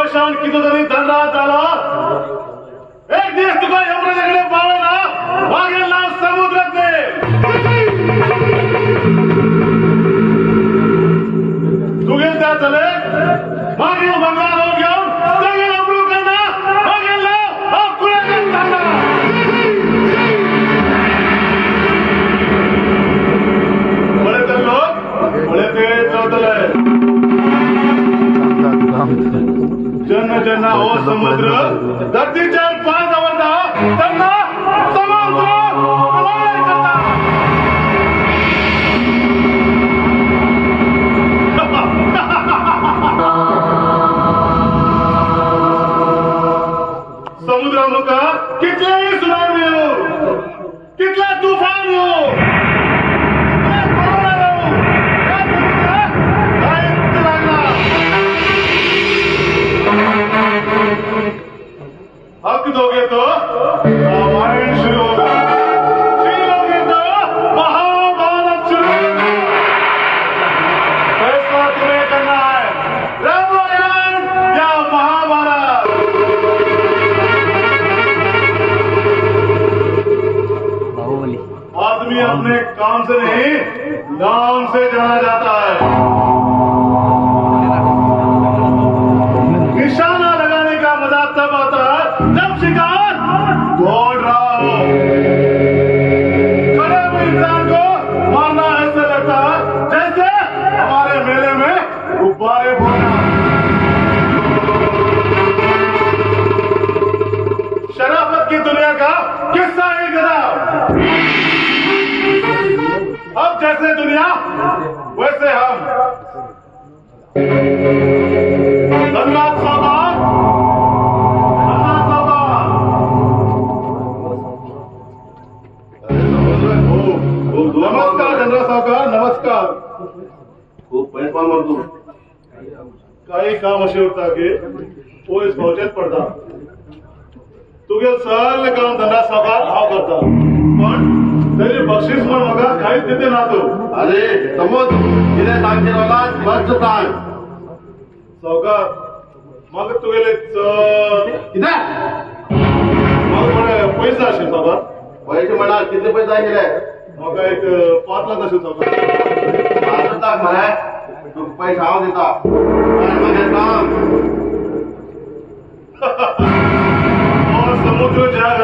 वर्षान किती तरी धनराज झाला एक दिवस तुका यमराजाकडे पावलं ना मागेल ना समुद्रात दे तू गेल त्या चले मागेल बंगला घेऊन सगळे अमरू करणार मागेल ना कुणाकडे जाणार बड़े तर लोक बड़े ते चौतले जन जना हो समुद्र धरतीच्या पाच आवडता त्यांना समुद्र प्रलय करता समुद्र मुका कितलेही सुनामी येऊ कितला तुफान येऊ हक दोगे तो रामायण शुरू होगा छीनोगे तो महाभारत शुरू होगा फैसला तुम्हें करना है रामायण या महाभारत आदमी अपने काम से नहीं नाम से जाना जाता है निशाना लगाने का मजा तब आता है जब शिकार दौड़ रहा हो खड़े हुए इंसान को मारना ऐसे लगता है जैसे हमारे मेले में गुब्बारे फोड़ना शराफत की दुनिया का किस्सा ही गधा अब जैसे दुनिया वैसे हम धन्यवाद साहब नमस्कार चंद्रा सावकार नमस्कार खूप पैसा मारतो काही काम असे होता की पोलीस फौजेत पडता तुगे सगळे काम धंदा सावकार हाव करता पण तरी बक्षीस म्हणून मगा काहीच देते ना तो अरे समज तिने सांगते मला स्पष्ट सांग सावकार मग तुगेले किती मग म्हणे पैसा असेल सावकार पैसे म्हणा किती पैसे गेले मग एक 5 लाख असेल सावकार 5 लाख म्हणे तू पैसे हाव देता मग काम और समुद्र जाग